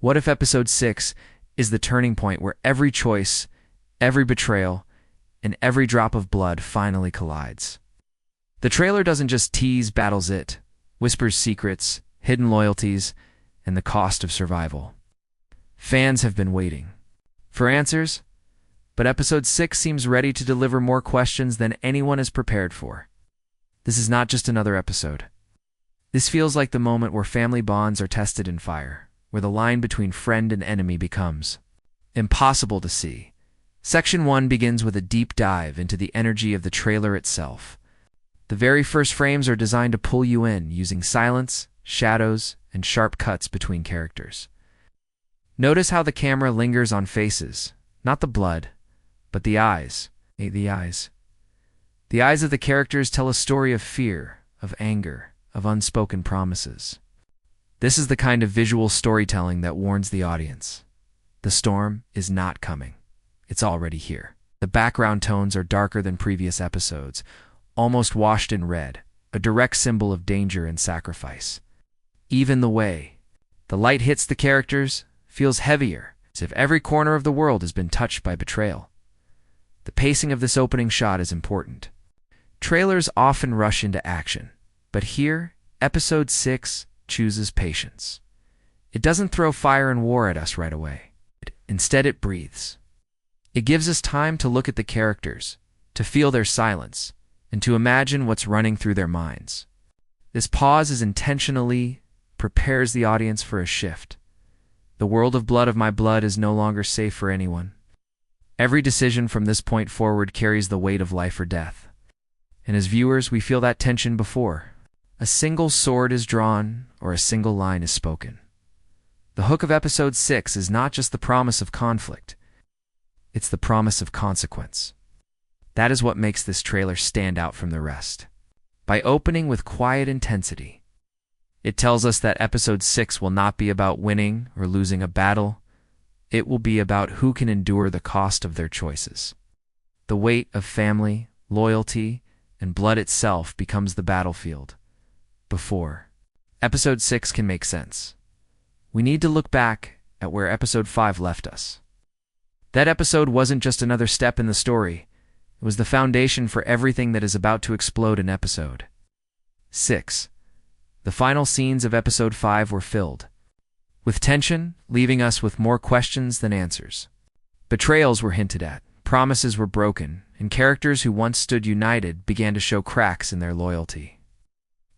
What if episode 6 is the turning point where every choice, every betrayal, and every drop of blood finally collides? The trailer doesn't just tease battles, it whispers secrets, hidden loyalties, and the cost of survival. Fans have been waiting for answers, but episode 6 seems ready to deliver more questions than anyone is prepared for. This is not just another episode. This feels like the moment where family bonds are tested in fire, where the line between friend and enemy becomes impossible to see. Section 1 begins with a deep dive into the energy of the trailer itself. The very first frames are designed to pull you in, using silence, shadows, and sharp cuts between characters. Notice how the camera lingers on faces, not the blood, but the eyes. The eyes. The eyes of the characters tell a story of fear, of anger, of unspoken promises. This is the kind of visual storytelling that warns the audience. The storm is not coming. It's already here. The background tones are darker than previous episodes, almost washed in red, a direct symbol of danger and sacrifice. Even the way the light hits the characters feels heavier, as if every corner of the world has been touched by betrayal. The pacing of this opening shot is important. Trailers often rush into action, but here, episode 6 chooses patience. It doesn't throw fire and war at us right away. Instead, it breathes. It gives us time to look at the characters, to feel their silence, and to imagine what's running through their minds. This pause is intentionally prepares the audience for a shift. The world of blood of my blood is no longer safe for anyone. Every decision from this point forward carries the weight of life or death. And as viewers, we feel that tension before a single sword is drawn or a single line is spoken. The hook of episode 6 is not just the promise of conflict, it's the promise of consequence. That is what makes this trailer stand out from the rest. By opening with quiet intensity, it tells us that episode 6 will not be about winning or losing a battle. It will be about who can endure the cost of their choices. The weight of family, loyalty, and blood itself becomes the battlefield. Before episode 6 can make sense, we need to look back at where episode 5 left us. That episode wasn't just another step in the story. It was the foundation for everything that is about to explode in episode 6. The final scenes of episode 5 were filled with tension, leaving us with more questions than answers. Betrayals were hinted at, promises were broken, and characters who once stood united began to show cracks in their loyalty.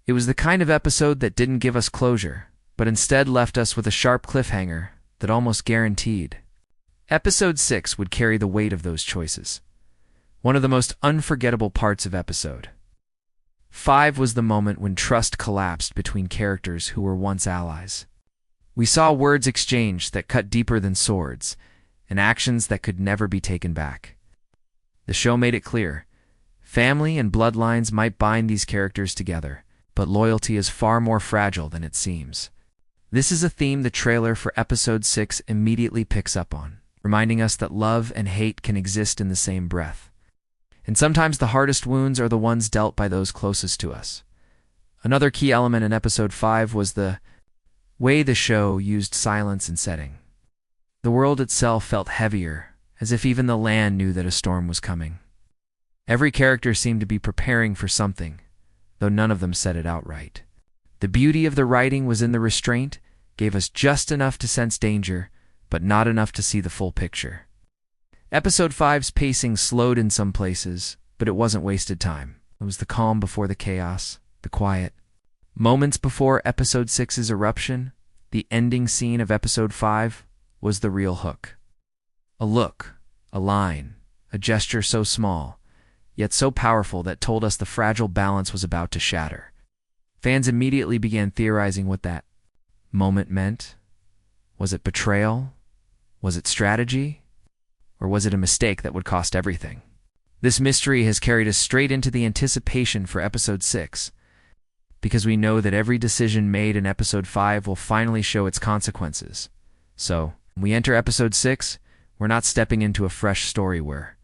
It was the kind of episode that didn't give us closure, but instead left us with a sharp cliffhanger that almost guaranteed episode 6 would carry the weight of those choices. One of the most unforgettable parts of episode 5 was the moment when trust collapsed between characters who were once allies. We saw words exchanged that cut deeper than swords, and actions that could never be taken back. The show made it clear. Family and bloodlines might bind these characters together, but loyalty is far more fragile than it seems. This is a theme the trailer for episode 6 immediately picks up on, reminding us that love and hate can exist in the same breath. And sometimes the hardest wounds are the ones dealt by those closest to us. Another key element in episode 5 was the way the show used silence and setting. The world itself felt heavier, as if even the land knew that a storm was coming. Every character seemed to be preparing for something, though none of them said it outright. The beauty of the writing was in the restraint, gave us just enough to sense danger, but not enough to see the full picture. Episode 5's pacing slowed in some places, but it wasn't wasted time. It was the calm before the chaos, the quiet. Moments before episode 6's eruption, the ending scene of episode 5 was the real hook. A look, a line, a gesture so small, yet so powerful that told us the fragile balance was about to shatter. Fans immediately began theorizing what that moment meant. Was it betrayal? Was it strategy? Or was it a mistake that would cost everything? This mystery has carried us straight into the anticipation for episode 6, because we know that every decision made in episode 5 will finally show its consequences. So, when we enter episode 6, we're not stepping into a fresh story, we're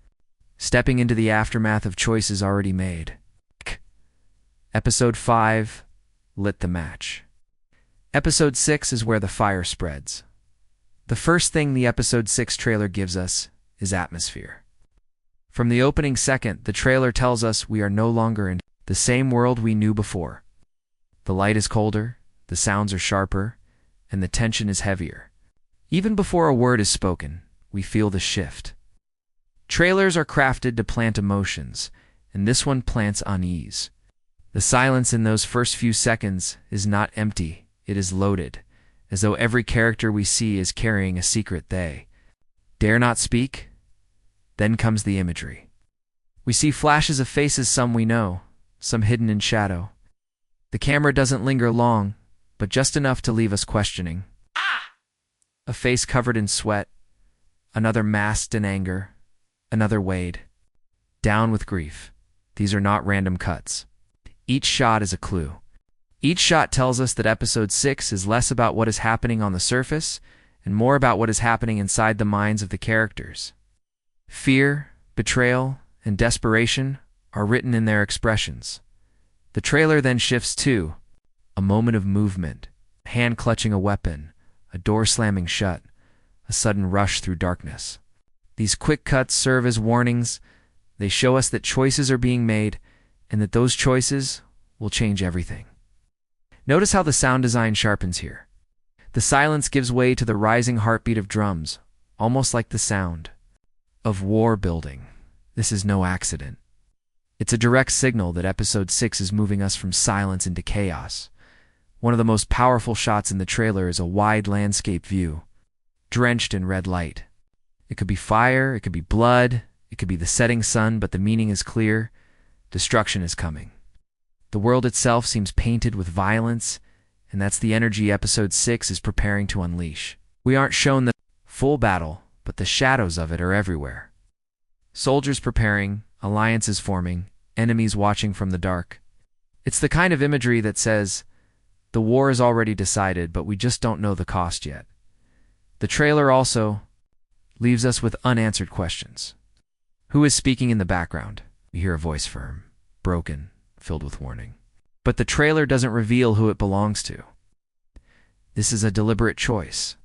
stepping into the aftermath of choices already made. Episode 5 lit the match. Episode 6 is where the fire spreads. The first thing the Episode 6 trailer gives us is atmosphere. From the opening second, the trailer tells us we are no longer in the same world we knew before. The light is colder, the sounds are sharper, and the tension is heavier. Even before a word is spoken, we feel the shift. Trailers are crafted to plant emotions, and this one plants unease. The silence in those first few seconds is not empty, it is loaded, as though every character we see is carrying a secret they dare not speak. Then comes the imagery. We see flashes of faces, some we know, some hidden in shadow. The camera doesn't linger long, but just enough to leave us questioning. A face covered in sweat, another masked in anger, another weighed down with grief. These are not random cuts. Each shot is a clue. Each shot tells us that Episode 6 is less about what is happening on the surface and more about what is happening inside the minds of the characters. Fear, betrayal, and desperation are written in their expressions. The trailer then shifts to a moment of movement, a hand clutching a weapon, a door slamming shut, a sudden rush through darkness. These quick cuts serve as warnings. They show us that choices are being made and that those choices will change everything. Notice how the sound design sharpens here. The silence gives way to the rising heartbeat of drums, almost like the sound of war building. This is no accident. It's a direct signal that Episode 6 is moving us from silence into chaos. One of the most powerful shots in the trailer is a wide landscape view, drenched in red light. It could be fire, it could be blood, it could be the setting sun, but the meaning is clear. Destruction is coming. The world itself seems painted with violence, and that's the energy Episode 6 is preparing to unleash. We aren't shown the full battle, but the shadows of it are everywhere. Soldiers preparing, alliances forming, enemies watching from the dark. It's the kind of imagery that says, the war is already decided, but we just don't know the cost yet. The trailer also leaves us with unanswered questions. Who is speaking in the background? We hear a voice firm, broken, filled with warning. But the trailer doesn't reveal who it belongs to. This is a deliberate choice.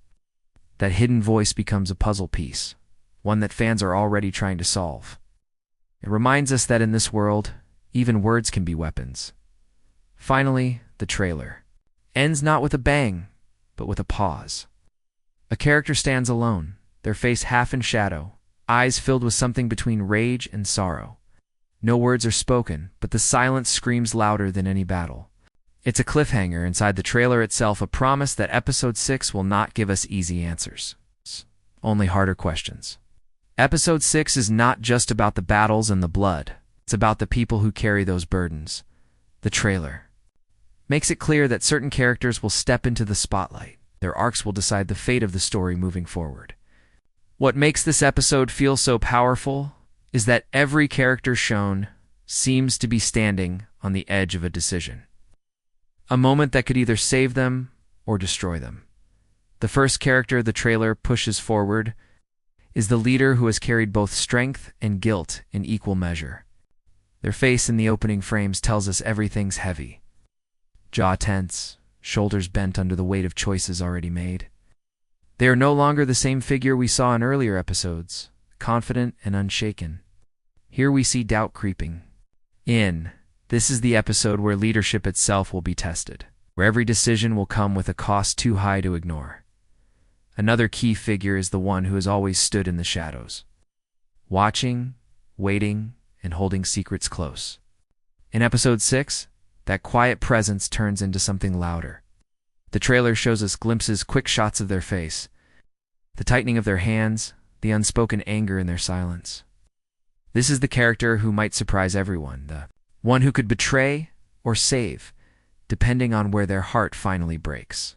That hidden voice becomes a puzzle piece, one that fans are already trying to solve. It reminds us that in this world, even words can be weapons. Finally, the trailer ends not with a bang, but with a pause. A character stands alone, their face half in shadow, eyes filled with something between rage and sorrow. No words are spoken, but the silence screams louder than any battle. It's a cliffhanger inside the trailer itself, a promise that Episode 6 will not give us easy answers, only harder questions. Episode 6 is not just about the battles and the blood. It's about the people who carry those burdens. The trailer makes it clear that certain characters will step into the spotlight. Their arcs will decide the fate of the story moving forward. What makes this episode feel so powerful is that every character shown seems to be standing on the edge of a decision. A moment that could either save them or destroy them. The first character the trailer pushes forward is the leader who has carried both strength and guilt in equal measure. Their face in the opening frames tells us everything's heavy. Jaw tense, shoulders bent under the weight of choices already made. They are no longer the same figure we saw in earlier episodes, confident and unshaken. Here we see doubt creeping in. This is the episode where leadership itself will be tested, where every decision will come with a cost too high to ignore. Another key figure is the one who has always stood in the shadows, watching, waiting, and holding secrets close. In Episode 6, that quiet presence turns into something louder. The trailer shows us glimpses, quick shots of their face, the tightening of their hands, the unspoken anger in their silence. This is the character who might surprise everyone, the one who could betray or save, depending on where their heart finally breaks.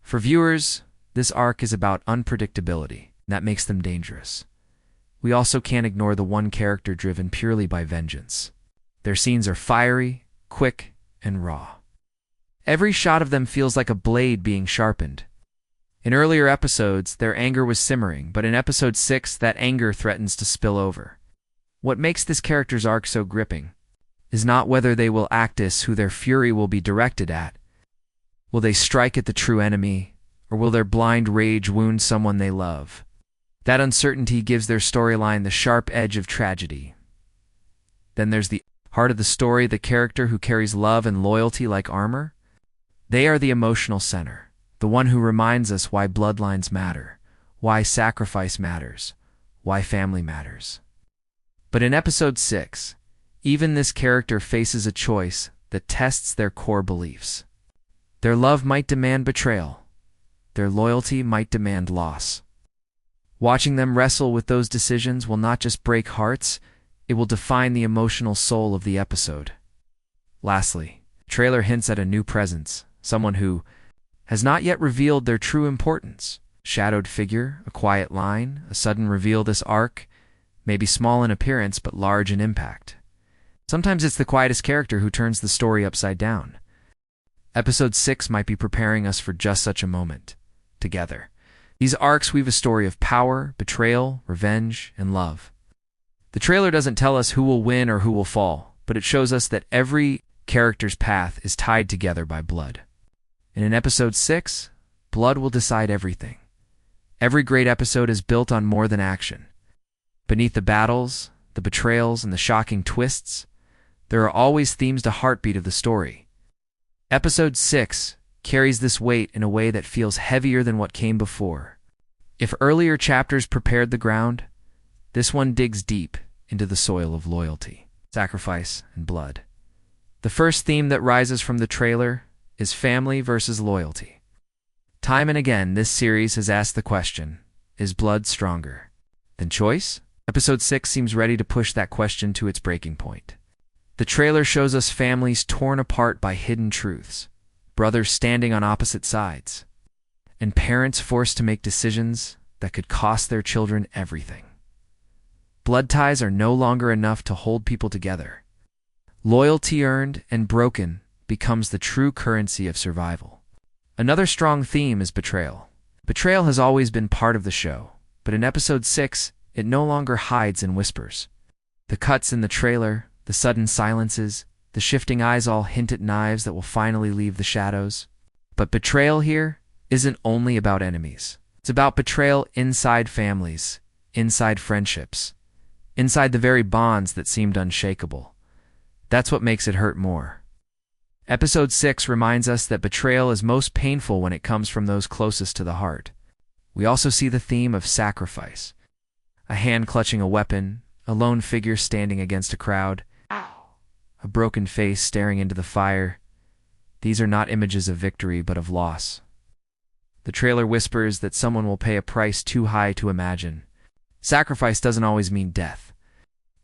For viewers, this arc is about unpredictability. That makes them dangerous. We also can't ignore the one character driven purely by vengeance. Their scenes are fiery, quick, and raw. Every shot of them feels like a blade being sharpened. In earlier episodes, their anger was simmering, but in Episode 6, that anger threatens to spill over. What makes this character's arc so gripping is not whether they will act as who their fury will be directed at. Will they strike at the true enemy, Or will their blind rage wound someone they love? That uncertainty gives their storyline the sharp edge of tragedy. Then there's the heart of the story, the character who carries love and loyalty like armor. They are the emotional center, the one who reminds us why bloodlines matter, why sacrifice matters, why family matters. But in episode 6, even this character faces a choice that tests their core beliefs. Their love might demand betrayal. Their loyalty might demand loss. Watching them wrestle with those decisions will not just break hearts, it will define the emotional soul of the episode. Lastly, the trailer hints at a new presence, someone who has not yet revealed their true importance. Shadowed figure, a quiet line, a sudden reveal. This arc may be small in appearance but large in impact. Sometimes it's the quietest character who turns the story upside down. Episode 6 might be preparing us for just such a moment. Together, these arcs weave a story of power, betrayal, revenge, and love. The trailer doesn't tell us who will win or who will fall, but it shows us that every character's path is tied together by blood. And in episode 6, blood will decide everything. Every great episode is built on more than action. Beneath the battles, the betrayals, and the shocking twists, there are always themes to heartbeat of the story. Episode 6 carries this weight in a way that feels heavier than what came before. If earlier chapters prepared the ground, this one digs deep into the soil of loyalty, sacrifice, and blood. The first theme that rises from the trailer is family versus loyalty. Time and again, this series has asked the question, is blood stronger than choice? Episode 6 seems ready to push that question to its breaking point. The trailer shows us families torn apart by hidden truths, brothers standing on opposite sides, and parents forced to make decisions that could cost their children everything. Blood ties are no longer enough to hold people together. Loyalty earned and broken becomes the true currency of survival. Another strong theme is betrayal. Betrayal has always been part of the show, but in episode 6, it no longer hides in whispers. The cuts in the trailer, the sudden silences, the shifting eyes all hint at knives that will finally leave the shadows. But betrayal here isn't only about enemies. It's about betrayal inside families, inside friendships, inside the very bonds that seemed unshakable. That's what makes it hurt more. Episode 6 reminds us that betrayal is most painful when it comes from those closest to the heart. We also see the theme of sacrifice. A hand clutching a weapon, a lone figure standing against a crowd, a broken face staring into the fire. These are not images of victory but of loss. The trailer whispers that someone will pay a price too high to imagine. Sacrifice doesn't always mean death.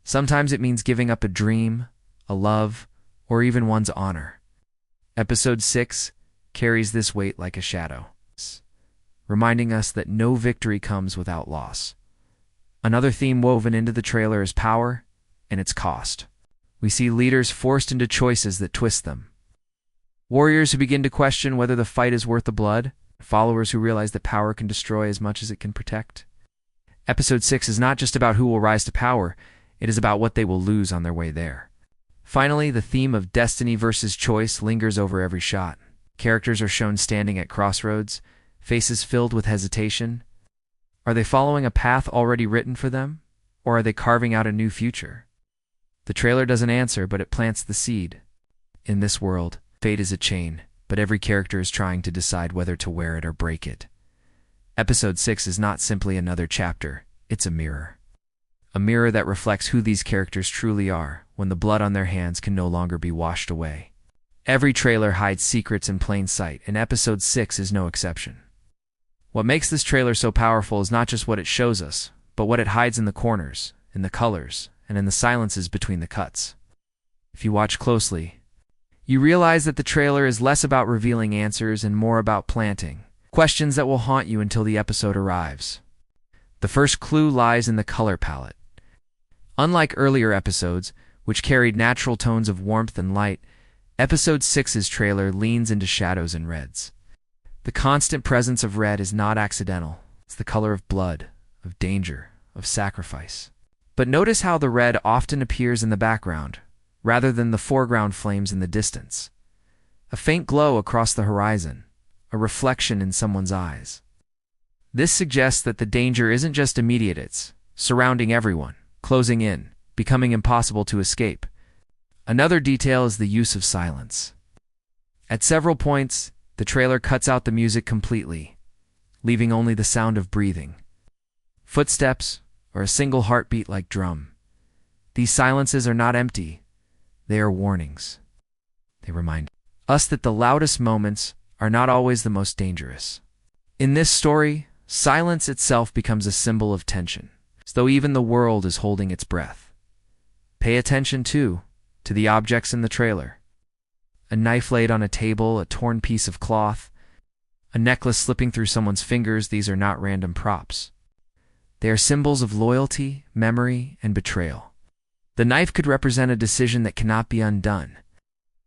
Sometimes it means giving up a dream, a love, or even one's honor. Episode 6 carries this weight like a shadow, reminding us that no victory comes without loss. Another theme woven into the trailer is power and its cost. We see leaders forced into choices that twist them. Warriors who begin to question whether the fight is worth the blood, followers who realize that power can destroy as much as it can protect. Episode 6 is not just about who will rise to power, it is about what they will lose on their way there. Finally, the theme of destiny versus choice lingers over every shot. Characters are shown standing at crossroads, faces filled with hesitation. Are they following a path already written for them, or are they carving out a new future? The trailer doesn't answer, but it plants the seed. In this world, fate is a chain, but every character is trying to decide whether to wear it or break it. Episode 6 is not simply another chapter, it's a mirror. A mirror that reflects who these characters truly are when the blood on their hands can no longer be washed away. Every trailer hides secrets in plain sight, and episode 6 is no exception. What makes this trailer so powerful is not just what it shows us, but what it hides in the corners, in the colors, and in the silences between the cuts. If you watch closely, you realize that the trailer is less about revealing answers and more about planting questions that will haunt you until the episode arrives. The first clue lies in the color palette. Unlike earlier episodes, which carried natural tones of warmth and light, episode 6's trailer leans into shadows and reds. The constant presence of red is not accidental. It's the color of blood, of danger, of sacrifice. But notice how the red often appears in the background, rather than the foreground flames in the distance. A faint glow across the horizon, a reflection in someone's eyes. This suggests that the danger isn't just immediate, it's surrounding everyone, closing in, becoming impossible to escape. Another detail is the use of silence. At several points, the trailer cuts out the music completely, leaving only the sound of breathing, footsteps, or a single heartbeat-like drum. These silences are not empty, they are warnings. They remind us that the loudest moments are not always the most dangerous. In this story, silence itself becomes a symbol of tension, as though even the world is holding its breath. Pay attention, too, to the objects in the trailer. A knife laid on a table, a torn piece of cloth, a necklace slipping through someone's fingers. These are not random props. They are symbols of loyalty, memory, and betrayal. The knife could represent a decision that cannot be undone.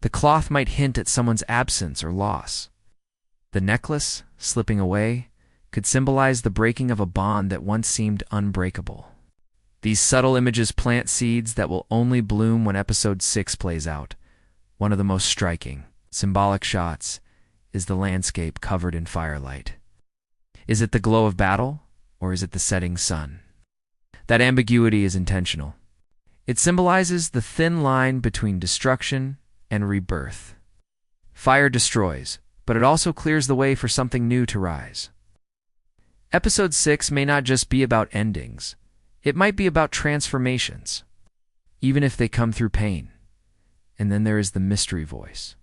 The cloth might hint at someone's absence or loss. The necklace, slipping away, could symbolize the breaking of a bond that once seemed unbreakable. These subtle images plant seeds that will only bloom when Episode 6 plays out. One of the most striking, symbolic shots is the landscape covered in firelight. Is it the glow of battle, or is it the setting sun? That ambiguity is intentional. It symbolizes the thin line between destruction and rebirth. Fire destroys, but it also clears the way for something new to rise. Episode 6 may not just be about endings. It might be about transformations, even if they come through pain. And then there is the mystery voice.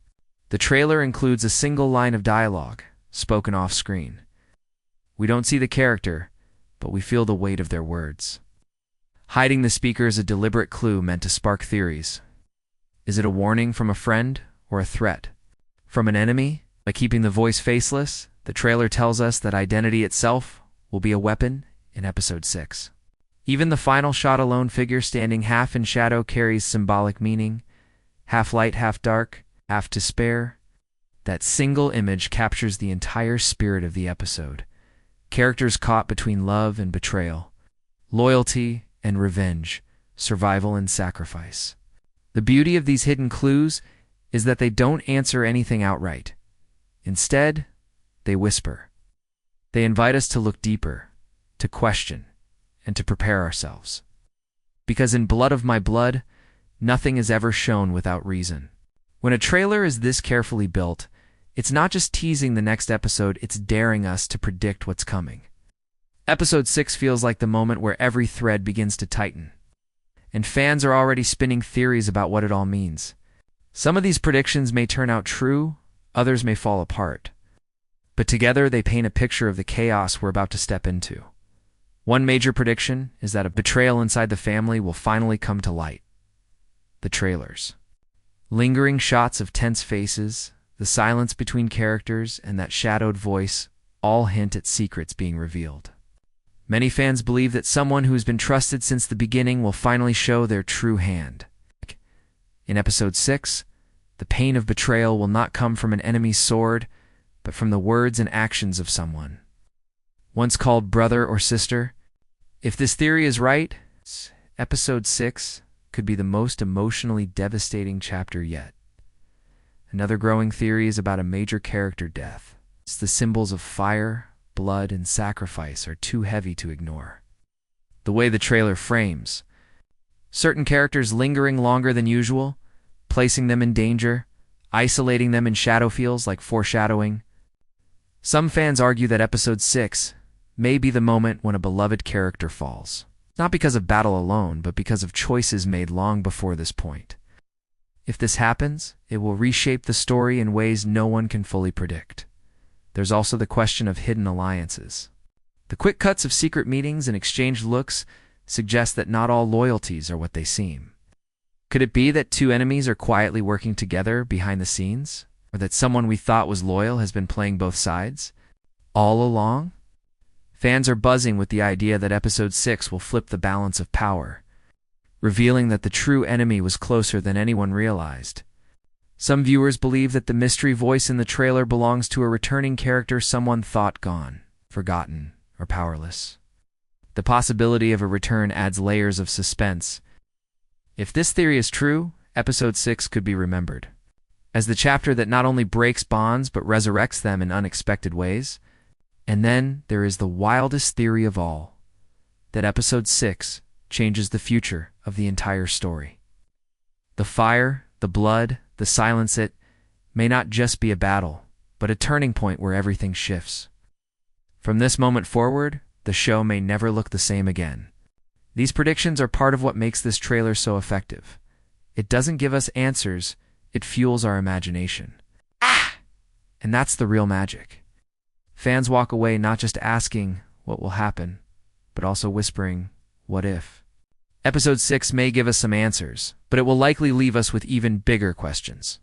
The trailer includes a single line of dialogue, spoken off-screen. We don't see the character, but we feel the weight of their words. Hiding the speaker is a deliberate clue meant to spark theories. Is it a warning from a friend or a threat from an enemy? By keeping the voice faceless, the trailer tells us that identity itself will be a weapon in Episode 6. Even the final shot, a lone figure standing half in shadow, carries symbolic meaning. Half light, half dark, half despair. That single image captures the entire spirit of the episode. Characters caught between love and betrayal, loyalty and revenge, survival and sacrifice. The beauty of these hidden clues is that they don't answer anything outright. Instead, they whisper. They invite us to look deeper, to question, and to prepare ourselves. Because in Blood of My Blood, nothing is ever shown without reason. When a trailer is this carefully built, it's not just teasing the next episode, it's daring us to predict what's coming. Episode 6 feels like the moment where every thread begins to tighten, and fans are already spinning theories about what it all means. Some of these predictions may turn out true, others may fall apart. But together they paint a picture of the chaos we're about to step into. One major prediction is that a betrayal inside the family will finally come to light. The trailers. Lingering shots of tense faces, the silence between characters, and that shadowed voice all hint at secrets being revealed. Many fans believe that someone who's been trusted since the beginning will finally show their true hand. In Episode 6, the pain of betrayal will not come from an enemy's sword, but from the words and actions of someone once called brother or sister. If this theory is right, Episode 6 could be the most emotionally devastating chapter yet. Another growing theory is about a major character death. It's the symbols of fire, blood, and sacrifice are too heavy to ignore. The way the trailer frames certain characters lingering longer than usual, placing them in danger, isolating them in shadow feels like foreshadowing. Some fans argue that Episode 6 may be the moment when a beloved character falls. Not because of battle alone, but because of choices made long before this point. If this happens, it will reshape the story in ways no one can fully predict. There's also the question of hidden alliances. The quick cuts of secret meetings and exchanged looks suggest that not all loyalties are what they seem. Could it be that two enemies are quietly working together behind the scenes? Or that someone we thought was loyal has been playing both sides all along? Fans are buzzing with the idea that Episode 6 will flip the balance of power, revealing that the true enemy was closer than anyone realized. Some viewers believe that the mystery voice in the trailer belongs to a returning character someone thought gone, forgotten, or powerless. The possibility of a return adds layers of suspense. If this theory is true, Episode 6 could be remembered. as the chapter that not only breaks bonds but resurrects them in unexpected ways. And then there is the wildest theory of all, that Episode 6 changes the future of the entire story. The fire, the blood, the silence, it may not just be a battle, but a turning point where everything shifts. From this moment forward, the show may never look the same again. These predictions are part of what makes this trailer so effective. It doesn't give us answers, it fuels our imagination. And that's the real magic. Fans walk away not just asking what will happen, but also whispering, what if? Episode 6 may give us some answers, but it will likely leave us with even bigger questions.